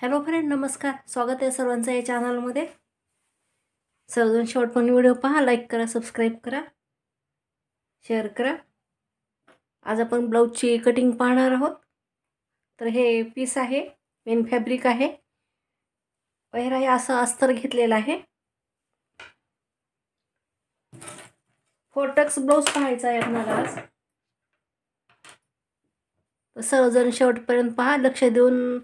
Hello friend, नमस्कार. स्वागत आहे सर्वांचं या चॅनलमध्ये. सर्वजण शेवटपर्यंत व्हिडिओ पहा, लाईक करा, सबस्क्राईब करा, शेअर करा. आज आपण ब्लाऊजची कटिंग पाहणार आहोत. तर हे पीस आहे, मेन फॅब्रिक आहे. पहिला हे असं अस्तर घेतलेलं आहे. 4 टक्स ब्लाऊज पाहायचा आहे आपल्याला आज. तर सर्वजण शेवटपर्यंत पहा, लक्ष देऊन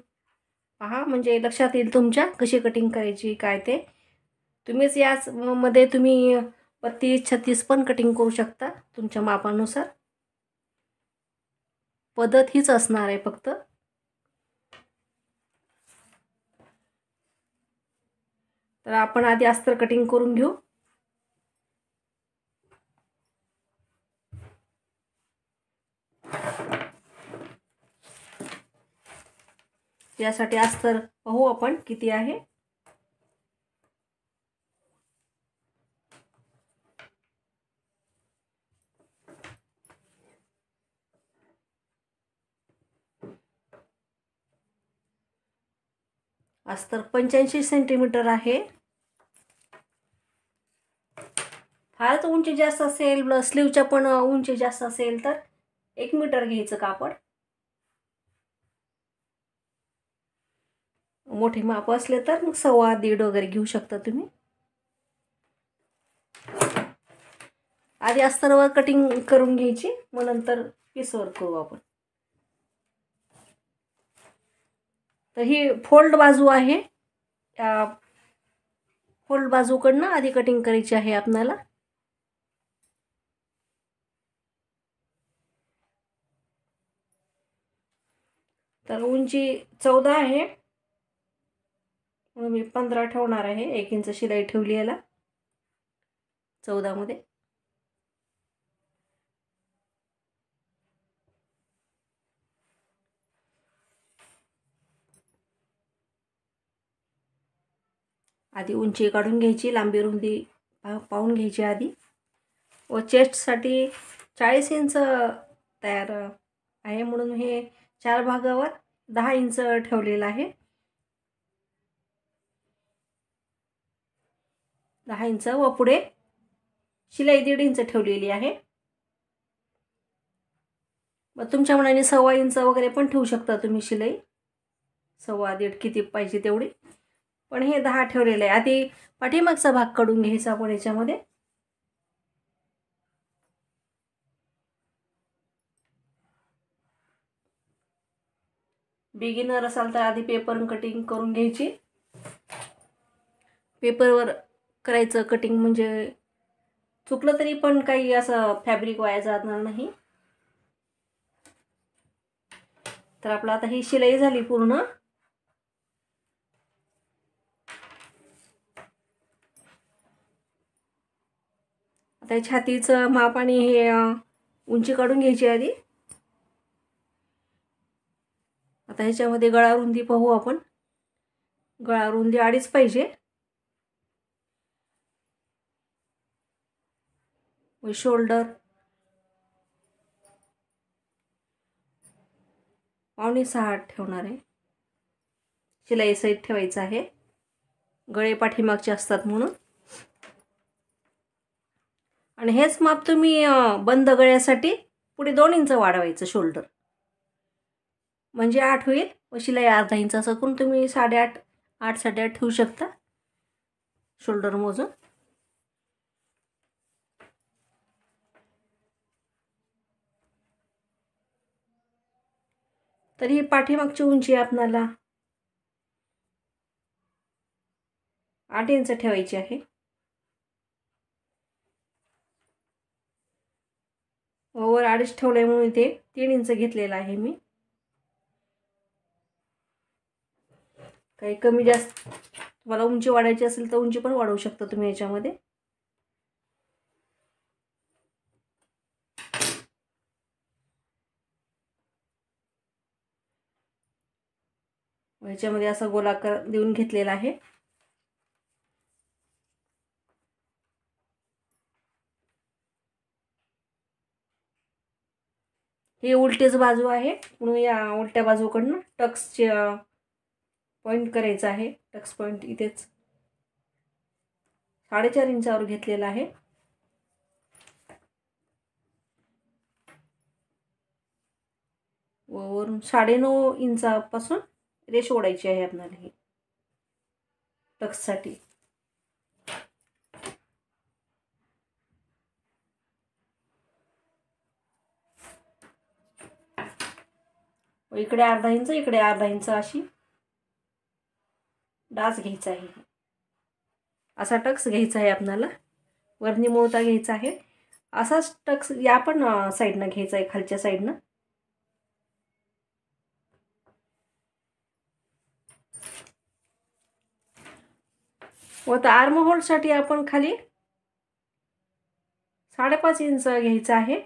पहा, म्हणजे लक्षात येईल तुमच्या कशी कटिंग करायची काय ते. तुम्हीच याच मध्ये तुम्ही 32-36 पण कटिंग करू शकता तुमच्या मापानुसार. पद्धत हीच असणार आहे फक्त. तर आपण आधी अस्तर कटिंग करून घेऊ. यासाठी अस्तर पाहू आपण किती आहे. अस्तर 85 सेंटीमीटर आहे. फारच उंची जास्त असेल, स्लीवच्या पण उंची जास्त असेल तर 1 मीटर घ्यायचं कापड. मोठे माप असले तर मग 1.25 वगैरे घेऊ शकता तुम्ही. आधी अस्तरवर कटिंग करून घ्यायची, मग नंतर पीसवर करू आपण. तर ही फोल्ड बाजू आहे. त्या फोल्ड बाजूकडनं आधी कटिंग करायची आहे आपल्याला. तर उंची 14 आहे, म्हणून मी 15 ठेवणार आहे. 1 इंच शिलाई ठेवली याला 14 मध्ये. आधी उंची काढून घ्यायची, लांबी रुंदी पाहून घ्यायची आधी. व चेस्टसाठी 40 इंच तयार आहे, म्हणून हे 4 भागावर 10 इंच ठेवलेलं आहे. 10 इंच व पुढे शिलाई 1.5 इंच ठेवलेली आहे. मग तुमच्या मनाने 1.25 इंच वगैरे पण ठेवू शकता तुम्ही शिलाई. 1.25 किती पाहिजे तेवढी. पण हे 10 ठेवलेलं आहे. आधी पाठीमागचा भाग काढून घ्यायचा आपण याच्यामध्ये. बिगिनर असाल तर आधी पेपर कटिंग करून घ्यायची. पेपरवर करायचं कटिंग, म्हणजे चुकलं तरी पण काही असं फॅब्रिक वाया जाणार नाही. तर आपलं आता ही शिलाई झाली पूर्ण. आता छातीचं माप आणि हे उंची काढून घ्यायची आधी. आता ह्याच्यामध्ये गळा रुंदी पाहू आपण. गळा रुंदी 2.5 पाहिजे. व शोल्डर 5.5-6 ठेवणार आहे. शिलाई सहित ठेवायचं आहे, गळे पाठीमागचे असतात म्हणून. आणि हेच माप तुम्ही बंद गळ्यासाठी पुढे 2 इंच वाढवायचं शोल्डर, म्हणजे 8 होईल. व शिलाई अर्धा इंच असं करून तुम्ही 8.5 8.5 ठेवू शकता शोल्डर मोजून. तर ही पाठीमागची उंची आपल्याला 8 इंच ठेवायची आहे. वर 2.5 ठेवल्यामुळे ते 3 इंच घेतलेलं आहे मी. काही कमी जास्त तुम्हाला उंची वाढायची असेल तर उंची पण वाढवू शकता तुम्ही याच्यामध्ये. ह्याच्यामध्ये असा गोलाकार देऊन घेतलेला आहे. ही उलटीच बाजू आहे, म्हणून या उलट्या बाजूकडनं टक्सचे पॉईंट करायचा आहे. टक्स पॉईंट इथेच 4.5 इंचावर घेतलेला आहे. व वरून 9.5 इंचापासून रेष ओढायची आहे आपल्याला ही टक्ससाठी. इकडे अर्धा इंच, इकडे अर्धा इंच अशी डाच घ्यायचा आहे. असा टक्स घ्यायचा आहे आपल्याला. वरनी मोळता घ्यायचा आहे. असाच टक्स या पण साईडनं घ्यायचा आहे, खालच्या साईडनं. व तर आर्म होलसाठी आपण खाली 5.5 इंच घ्यायचं आहे.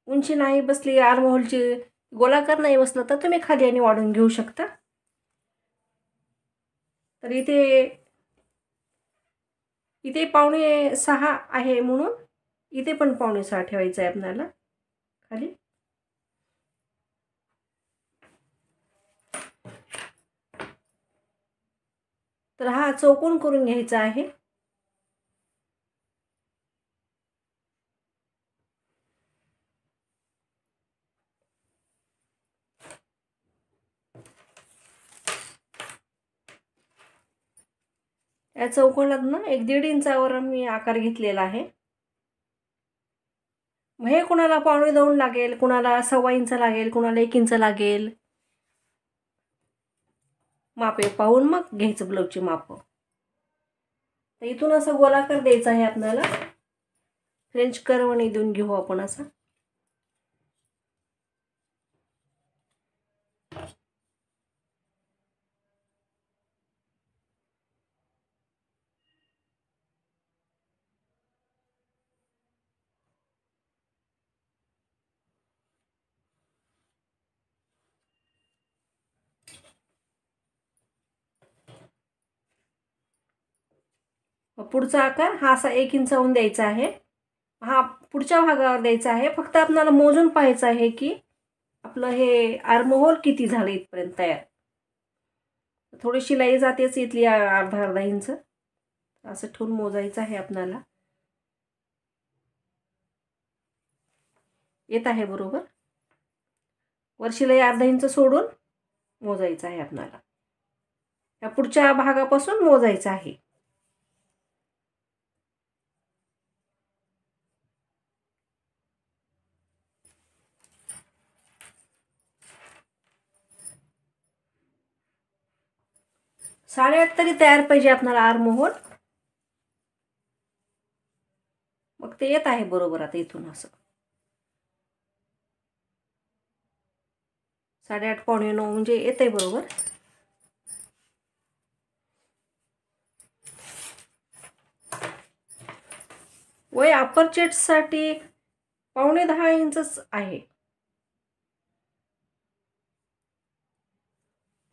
उंची नाही बसली आर्म होलची, गोलाकार नाही बसला तर तुम्ही खाली आणि वाढून घेऊ शकता. तर इथे 6.5 आहे म्हणून इथे पण 6.5 ठेवायचं आहे आपल्याला खाली. तर हा चौकोन करून घ्यायचा आहे. या चौकोनात ना 1.5 इंचावर मी आकार घेतलेला आहे. मग हे कुणाला 1.25 लागेल, कुणाला 1.25 इंच लागेल, कुणाला 1 इंच लागेल. मापे पाहून मग घ्यायचं ब्लाऊजची माप. तर इथून असं गोलाकार द्यायचा आहे आपल्याला. फ्रेंच कर्वने देऊन घेऊ आपण असं. पुढचा आकार हा असा 1 इंचाहून द्यायचा आहे. हा पुढच्या भागावर द्यायचा आहे. फक्त आपल्याला मोजून पाहायचं आहे की आपलं हे आर्म होल किती झालं इथपर्यंत तयार. थोडी शिलाई जातेच इथली अर्धा इंच. असं ठेवून मोजायचं आहे आपल्याला. येत आहे बरोबर. वर शिलाई अर्धा इंच सोडून मोजायचं आहे आपल्याला. या पुढच्या भागापासून मोजायचं आहे. साडेआठ तरी तयार पाहिजे आपल्याला आर्म होल. मग ते येत आहे बरोबर. आता इथून असं 8.5 पावणे 9 म्हणजे येत आहे बरोबर. वय अपर चेस्टसाठी 9.5 इंचच आहे.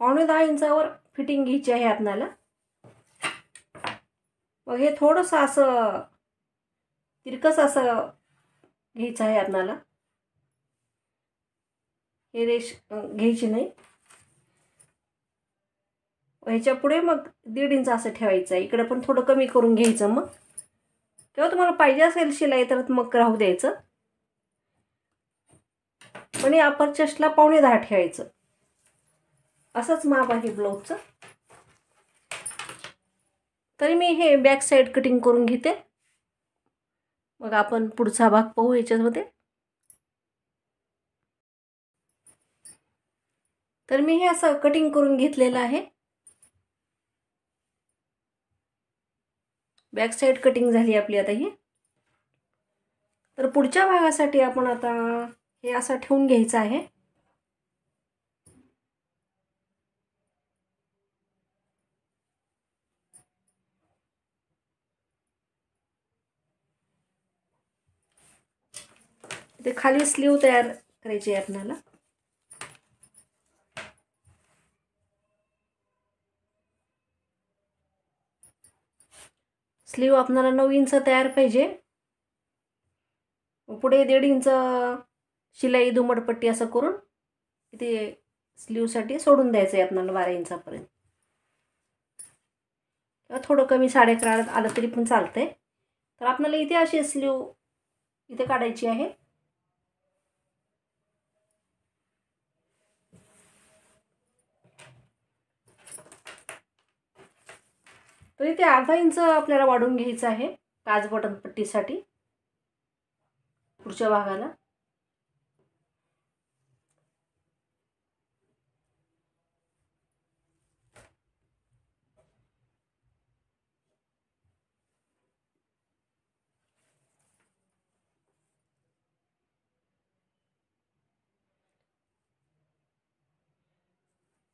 9.5 इंचावर फिटिंग घ्यायची आहे आपल्याला. मग हे थोडंसं असं तिरकस असं घ्यायचं आहे आपल्याला. हे रेष घ्यायची नाही. ह्याच्या पुढे मग 1.5 इंच असं ठेवायचं आहे. इकडे पण थोडं कमी करून घ्यायचं. मग किंवा तुम्हाला पाहिजे असेल शिलाई तर मग राहू द्यायचं. पण हे अपर चेस्टला 9.5 ठेवायचं. असंच माप आहे ब्लाऊजचं. तरी मी हे बॅक साईड कटिंग करून घेते. मग आपण पुढचा भाग पाहू याच्यामध्ये. तर मी हे असं कटिंग करून घेतलेलं आहे. बॅक साईड कटिंग झाली आपली आता ही. तर पुढच्या भागासाठी आपण आता हे असं ठेवून घ्यायचं आहे. ते खाली स्लीव तयार करायची आहे आपल्याला. स्लीव आपल्याला 9 इंच तयार पाहिजे. पुढे 1.5 इंच शिलाई दुमडपट्टी असं करून इथे स्लीवसाठी सोडून द्यायचं आहे आपल्याला 12 इंचापर्यंत, किंवा थोडं कमी 11.5 आलं तरी पण चालतंय. तर आपल्याला इथे अशी स्लीव इथे काढायची आहे. तर इथे अर्धा इंच आपल्याला वाढून घ्यायचं आहे काज बटन पट्टीसाठी पुढच्या भागाला.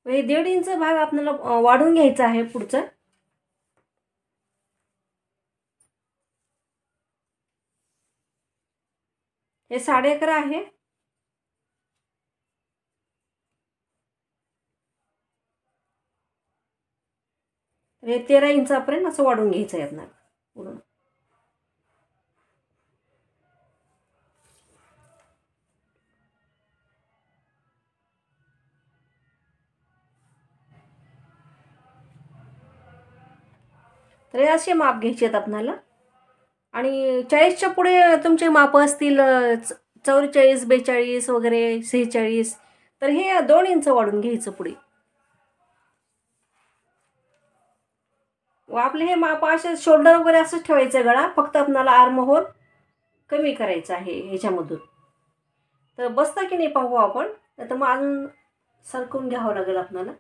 हे 1.5 इंच भाग आपल्याला वाढून घ्यायचा आहे पुढचा. हे 11.5 आहे. हे 13 इंचापर्यंत असं वाढून घ्यायचं आहे आपल्याला पूर्ण. तर हे असे माप घ्यायचे आहेत आपल्याला. आणि 40च्या पुढे तुमचे माप असतील 44, 42 वगैरे 46, तर हे 2 इंच वाढून घ्यायचं पुढे. व आपले हे माप असे शोल्डर वगैरे असंच ठेवायचं गळा, फक्त आपल्याला आर्म होल कमी करायचं आहे ह्याच्यामधून. तर बसतं की नाही पाहू आपण, नाही तर मग अजून सरकवून घ्यावं लागेल आपल्याला.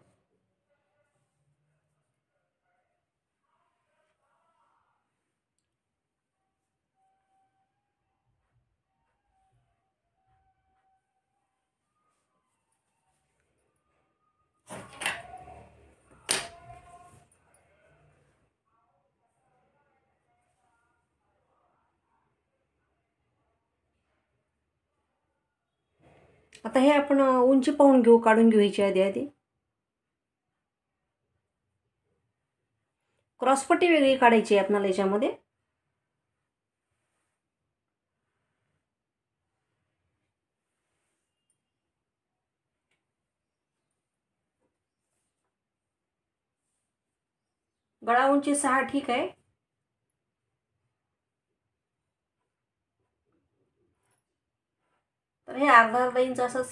आता हे आपण उंची पाहून घेऊ, काढून घेऊ ह्याची आधी. क्रॉसपट्टी वेगळी काढायची आहे आपल्याला याच्यामध्ये. गळा उंची 6 ठीक आहे. तर हे अर्धा इंच असंच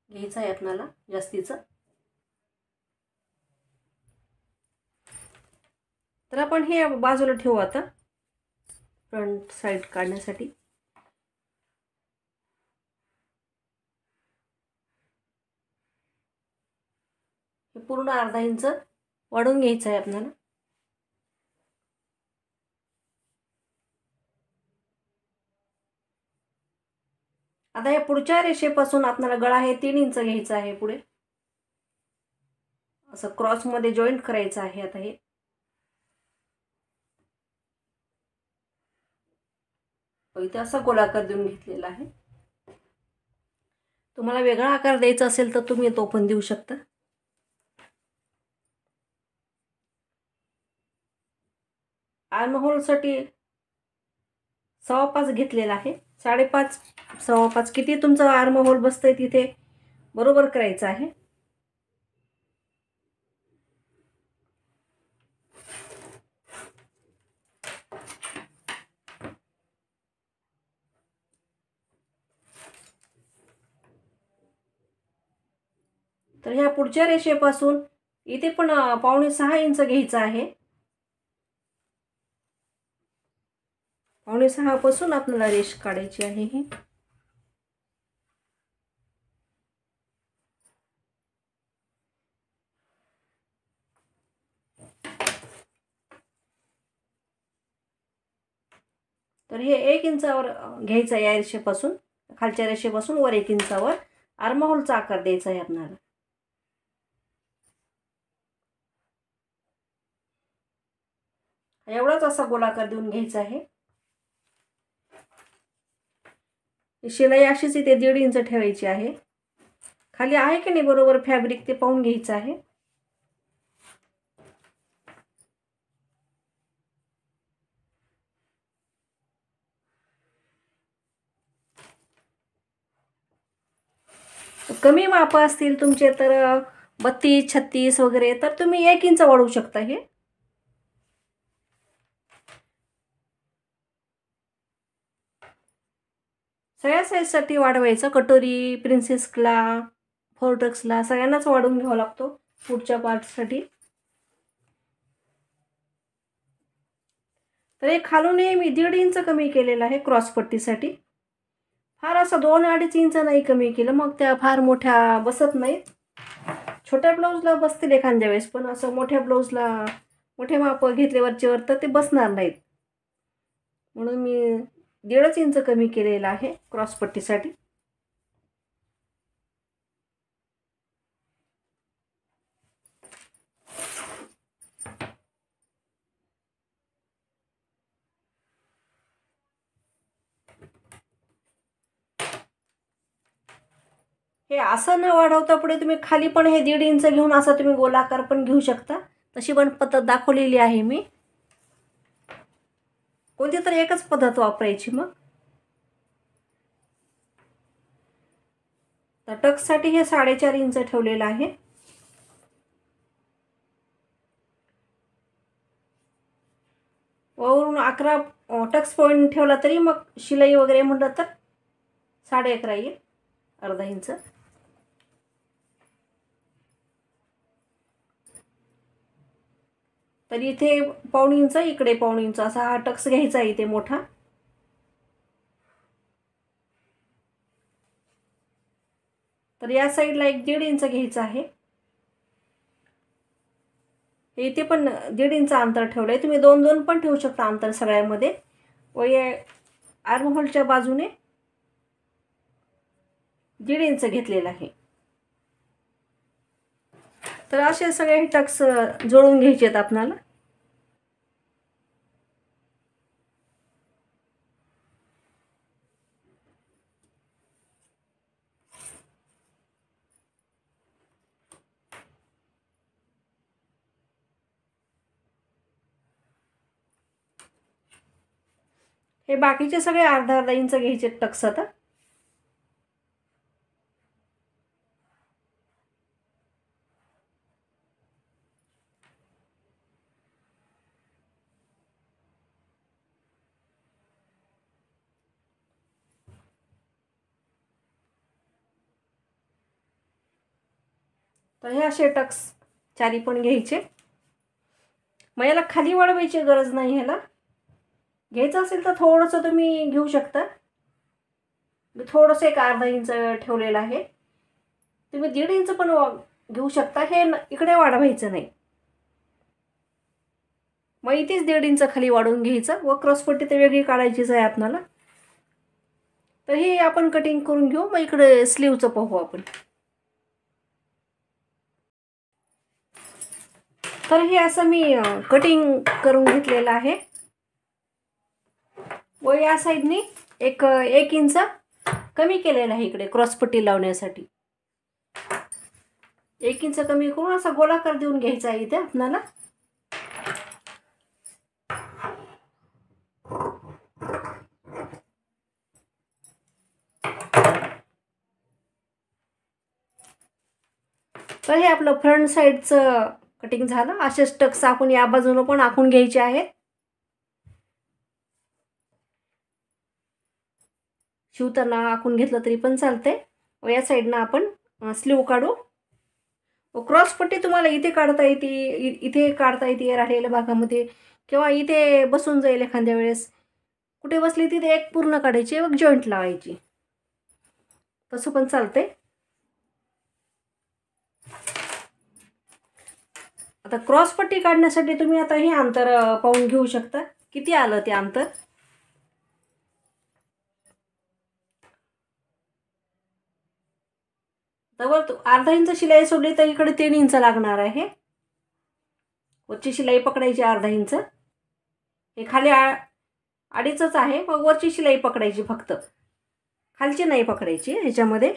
घ्यायचं आहे आपल्याला जास्तीचं. तर आपण हे बाजूला ठेवू आता फ्रंट साईड काढण्यासाठी. हे पूर्ण अर्धा इंच वाढून घ्यायचं आहे आपल्याला. आता या पुढच्या रेषेपासून आपल्याला गळा हे 3 इंच घ्यायचं आहे पुढे, असं क्रॉसमध्ये जॉईंट करायचं आहे. आता हे इथे असा गोलाकार देऊन घेतलेला आहे. तुम्हाला वेगळा आकार द्यायचा असेल तर तुम्ही तो पण देऊ शकता. आर्म होलसाठी 5.25 घेतलेला आहे. 5.5, 5.25 किती तुमचं आर्म होल बसतंय तिथे बरोबर करायचं आहे. तर ह्या पुढच्या रेषेपासून इथे पण 5.25 इंच घ्यायचं आहे. 5.25 पासून आपल्याला रेष काढायची आहे ही. तर हे 1 इंचावर घ्यायचं या रेषेपासून, खालच्या रेषेपासून वर 1 इंचावर आर्म होलचा आकार द्यायचा आहे आपल्याला. एवढाच असा गोलाकार देऊन घ्यायचा आहे. शिलाई अशीच इथे 1.5 इंच ठेवायची आहे. खाली आहे की नाही बरोबर फॅब्रिक ते पाहून घ्यायचं आहे. कमी माप असतील तुमचे तर 32 36 वगैरे, तर तुम्ही 1 इंच वाढवू शकता. हे सगळ्या साईजसाठी वाढवायचं. कटोरी, प्रिन्सेसला, फोर्टक्सला सगळ्यांनाच वाढवून घ्यावा लागतो पुढच्या पार्टसाठी. तर हे खालूनही मी 1.5 इंच कमी केलेलं आहे क्रॉसपट्टीसाठी. फार असं 2-2.5 इंच नाही कमी केलं, मग त्या फार मोठ्या बसत नाहीत. छोट्या ब्लाऊजला बसतील एखाद्या वेळेस, पण असं मोठ्या ब्लाऊजला मोठे माप घेतले वरचेवर तर ते बसणार नाहीत. म्हणून मी 1.5 इंच कमी केलेलं आहे क्रॉसपट्टीसाठी. हे असं न वाढवता पुढे तुम्ही खाली पण हे 1.5 इंच घेऊन असं तुम्ही गोलाकार पण घेऊ शकता. तशी पण पद्धत दाखवलेली आहे मी. कोणती तर एकच पद्धत वापरायची. मग तर टक्ससाठी हे 4.5 इंच ठेवलेलं आहे. वरून 11 टक्स पॉईंट ठेवला तरी मग शिलाई वगैरे म्हटलं तर 11.5 येईल, अर्धा इंच. तर इथे 1.5 इंच, इकडे 1.5 इंच असा हा टक्स घ्यायचा आहे इथे मोठा. तर या साईडला 1.5 इंच घ्यायचं आहे. इथे पण 1.5 इंच अंतर ठेवलं आहे. तुम्ही 2-2 पण ठेवू शकता अंतर सगळ्यामध्ये. व या आर्महोलच्या बाजूने 1.5 इंच घेतलेलं आहे. तर असे सगळे टक्स जोडून घ्यायचे आहेत आपल्याला. हे बाकीचे सगळे अर्धा इंच घ्यायचे टक्स आता. तर हे असे टक्स चारी पण घ्यायचे. मग याला खाली वाढवायची गरज नाही. ह्याला घ्यायचं असेल तर थोडंसं तुम्ही घेऊ शकता. मी थोडंसं एक अर्धा इंच ठेवलेलं आहे. तुम्ही 1.5 इंच पण घेऊ शकता. हे इकडे वाढवायचं नाही. मग इथेच 1.5 इंच खाली वाढवून घ्यायचं व क्रॉसपट्टी तर वेगळी काढायचीच आहे आपल्याला. तर हे आपण कटिंग करून घेऊ. मग इकडे स्लीवचं पाहू आपण. तर हे असं मी कटिंग करून घेतलेलं आहे. व या साईडने 1 इंच कमी केलेलं आहे इकडे क्रॉसपट्टी लावण्यासाठी. 1 इंच कमी करून असा गोलाकार देऊन घ्यायचा आहे इथे आपल्याला. तर हे आपलं फ्रंट साईडचं कटिंग झालं. असेच टक्स आपण या बाजूनं पण आखून घ्यायचे आहेत. शिवताना आखून घेतलं तरी पण चालतंय. व या साईडनं आपण स्लीव काढू. व क्रॉसपट्टी तुम्हाला इथे काढता येते, इथे काढता येते राहिलेल्या भागामध्ये, किंवा इथे बसून जाईल एखाद्या वेळेस. कुठे बसली तिथे एक पूर्ण काढायची व जॉईंट लावायची, तसं पण चालतंय. आता क्रॉसपट्टी काढण्यासाठी तुम्ही आता हे अंतर पाहून घेऊ शकता किती आलं ते अंतर. तर अर्धा इंच शिलाई सोडली तर इकडे 3 इंच लागणार आहे. वरची शिलाई पकडायची अर्धा इंच. हे खाली 2.5च आहे. मग वरची शिलाई पकडायची फक्त, खालची नाही पकडायची ह्याच्यामध्ये.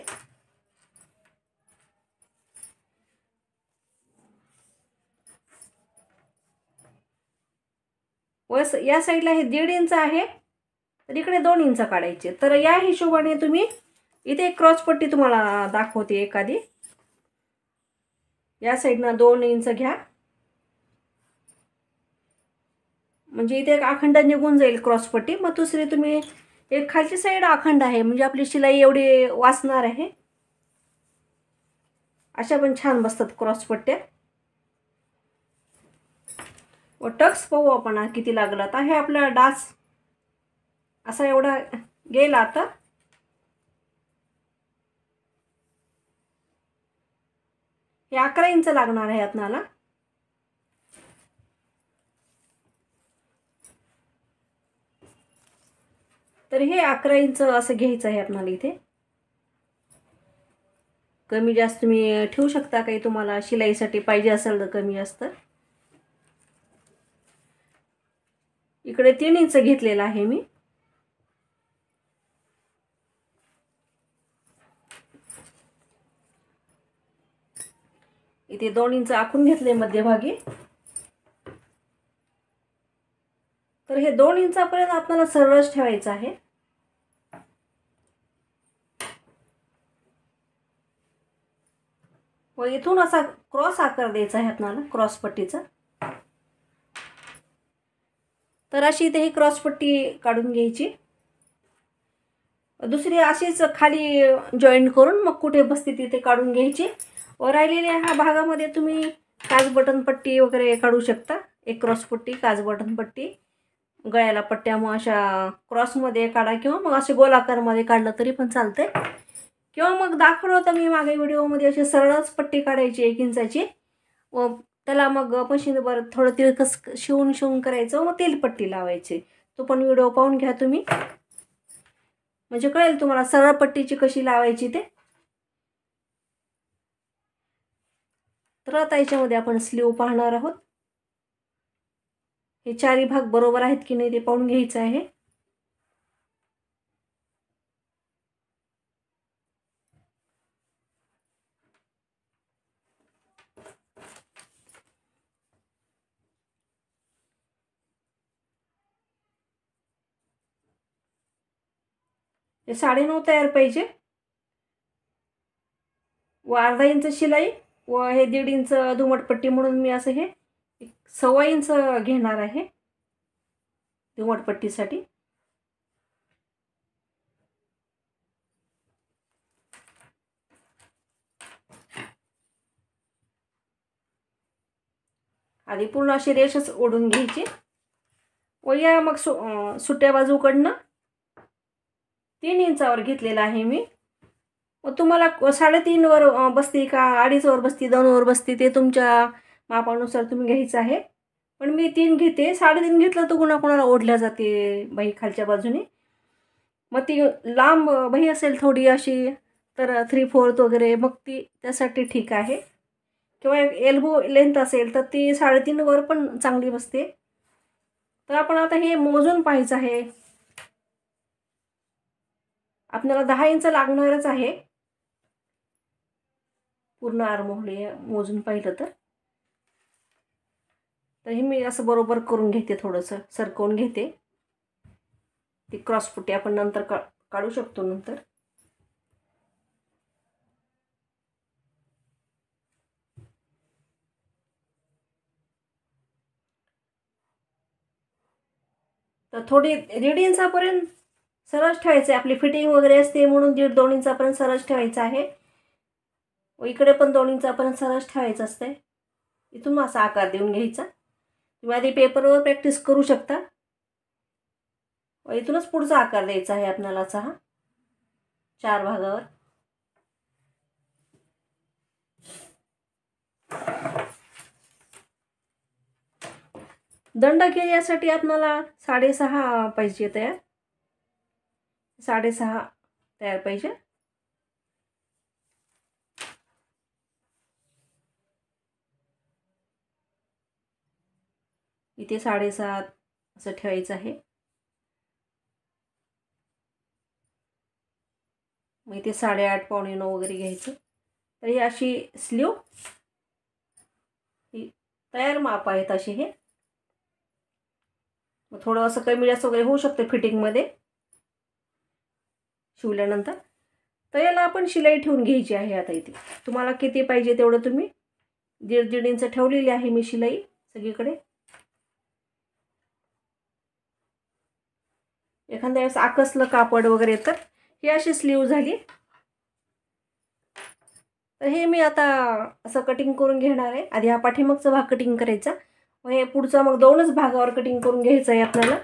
व या साईडला हे 1.5 इंच आहे, तर इकडे 2 इंच काढायचे. तर या हिशोबाने तुम्ही इथे एक क्रॉस पट्टी तुम्हाला दाखवते एखादी. या साईडनं 2 इंच घ्या, म्हणजे इथे एक अखंड निघून जाईल क्रॉस पट्टी. मग दुसरी तुम्ही एक खालची साईड अखंड आहे, म्हणजे आपली शिलाई एवढी वाचणार आहे. अशा पण छान बसतात क्रॉस पट्ट्या. व टक्स पाहू आपण किती लागला. आता हे आपला डास असा एवढा गेला. आता हे 11 इंच लागणार आहे आपल्याला. तर हे 11 इंच असं घ्यायचं आहे आपल्याला. इथे कमी जास्त तुम्ही ठेवू शकता, काही तुम्हाला शिलाईसाठी पाहिजे असेल तर कमी जास्त. इकडे 3 इंच घेतलेला आहे मी. इथे 2 इंच आखून घेतले मध्यभागी. तर हे 2 इंचापर्यंत आपल्याला सरळच ठेवायचं आहे. व इथून असा क्रॉस आकार द्यायचा आहे आपल्याला, क्रॉस पट्टीचा. तर अशी इथे ही क्रॉस पट्टी काढून घ्यायची. दुसरी अशीच खाली जॉईंट करून मग कुठे बसते तिथे काढून घ्यायची. व राहिलेल्या ह्या भागामध्ये तुम्ही काज बटन पट्टी वगैरे काढू शकता. एक क्रॉस पट्टी, काज बटन पट्टी, गळ्याला पट्ट्या मग अशा क्रॉसमध्ये काढा, किंवा मग असे गोलाकारमध्ये काढलं तरी पण चालते. किंवा मग दाखवलं होतं मी मागे व्हिडिओमध्ये, अशी सरळच पट्टी काढायची 1 इंचाची. व त्याला मग मशीनवर थोडं तिळकस शिवून करायचं, मग तेलपट्टी लावायची. तो पण व्हिडिओ पाहून घ्या तुम्ही, म्हणजे कळेल तुम्हाला सरळ पट्टीची कशी लावायची ते. तर आता याच्यामध्ये आपण स्लीव पाहणार आहोत. हे चारी भाग बरोबर आहेत की नाही ते पाहून घ्यायचं आहे. हे 9.5 तयार पाहिजे. व अर्धा इंच शिलाई व हे 1.5 इंच दुमटपट्टी, म्हणून मी असं हे 1.25 इंच घेणार आहे दुमटपट्टीसाठी. आधी पूर्ण अशी रेषच ओढून घ्यायची. व या मग सुट्या बाजूकडनं 3 इंचावर घेतलेला आहे मी. व तुम्हाला 3.5 वर बसती का 2.5 वर बसती, 2 वर बसती, ते तुमच्या मापानुसार तुम्ही घ्यायचं आहे. पण मी 3 घेते. 3.5 घेतलं तर कोणाकोणाला ओढल्या जाते बाई खालच्या बाजूने. मग ती लांब बाई असेल थोडी अशी, तर 3/4 वगैरे, मग ती त्यासाठी ठीक आहे. किंवा एल्बो लेंथ असेल तर ती 3.5 वर पण चांगली बसते. तर आपण आता हे मोजून पाहायचं आहे. आपल्याला 10 इंच लागणारच आहे पूर्ण आर्महोल मोजून पाहिलं तर. तर हे मी असं बरोबर करून घेते, थोडंसं सरकवून घेते. ती क्रॉस पट्टी आपण नंतर काढू शकतो नंतर. तर थोडी 1.5 इंचापर्यंत सरस ठेवायचं आहे. आपली फिटिंग वगैरे असते म्हणून 1.5-2 इंचापर्यंत सरस ठेवायचं आहे. व इकडे पण 2 इंचापर्यंत सरस ठेवायचं असते. इथून असा आकार देऊन घ्यायचा. तुम्ही आधी पेपरवर प्रॅक्टिस करू शकता. व इथूनच पुढचा आकार द्यायचा आहे आपल्याला असा, हा 4 भागावर. दंड घेण्यासाठी आपल्याला 6.5 पाहिजे तयार. 6.5 तयार पाहिजे. इथे 7.5 असं ठेवायचं आहे. मग इथे 8.5 पावणे 9 वगैरे घ्यायचं. तर ही अशी स्लीव ही तयार माप आहेत अशी. हे मग थोडं असं कमी जास्त वगैरे होऊ शकते फिटिंगमध्ये शिवल्यानंतर. तर याला आपण शिलाई ठेवून घ्यायची आहे. आता इथे तुम्हाला किती पाहिजे तेवढं तुम्ही 1.5 इंच ठेवलेली आहे मी शिलाई सगळीकडे. एखाद्या वेळेस आकसलं कापड वगैरे तर ही अशी स्लीव झाली. तर हे मी आता असं कटिंग करून घेणार आहे. आधी हा पाठीमागचा भाग कटिंग करायचा, मग हे पुढचा मग दोनच भागावर कटिंग करून घ्यायचं आहे आपल्याला.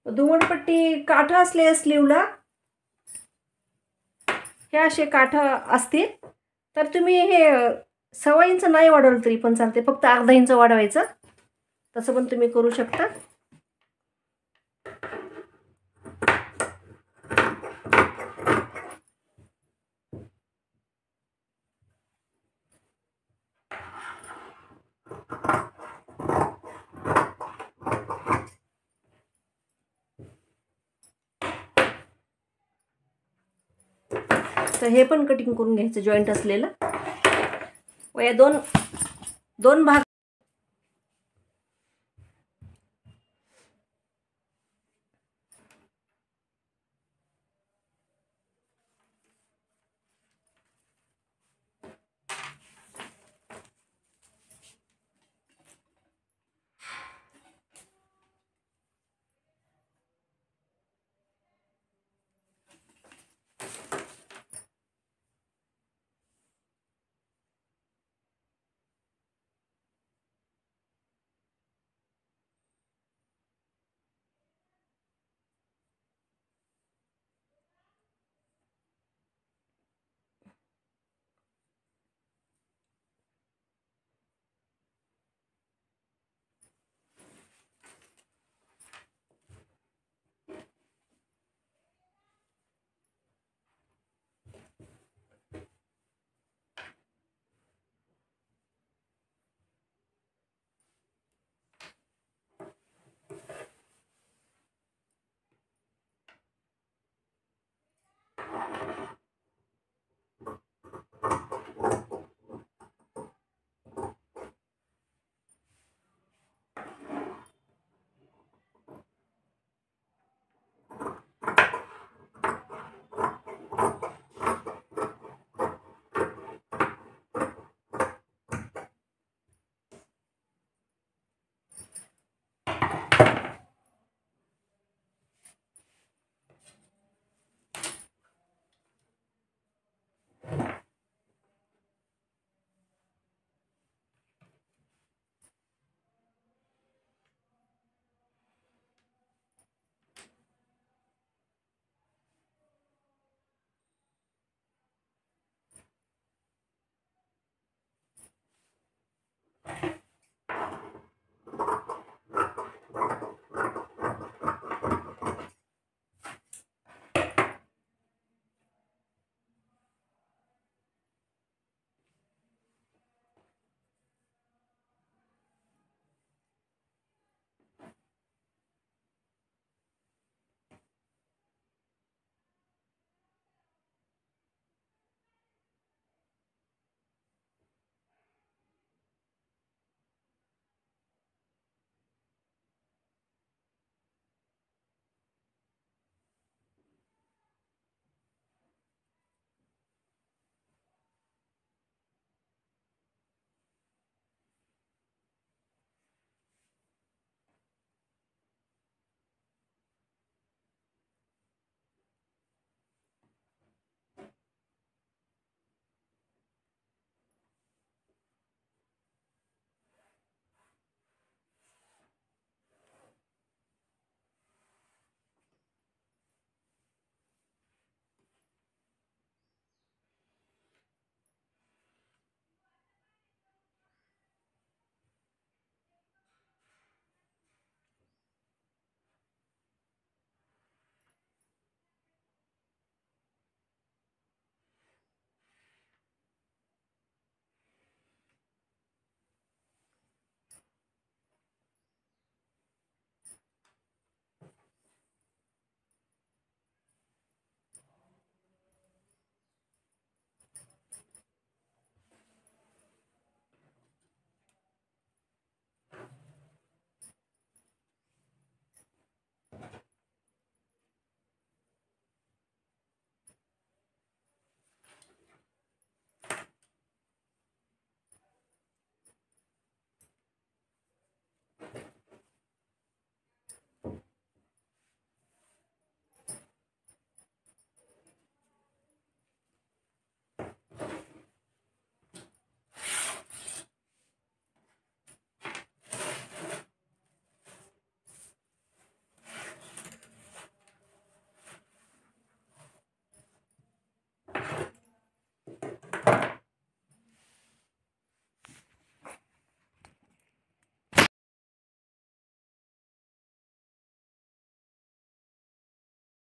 दुमडपट्टी काठ असले स्लीवला हे असे काठ असतील तर तुम्ही हे 1.25 इंच नाही वाढवलं तरी पण चालते, फक्त अर्धा इंच वाढवायचं. तसं पण तुम्ही करू शकता. तर हे पण कटिंग करून घ्यायचं जॉईंट असलेलं. व या दोन भाग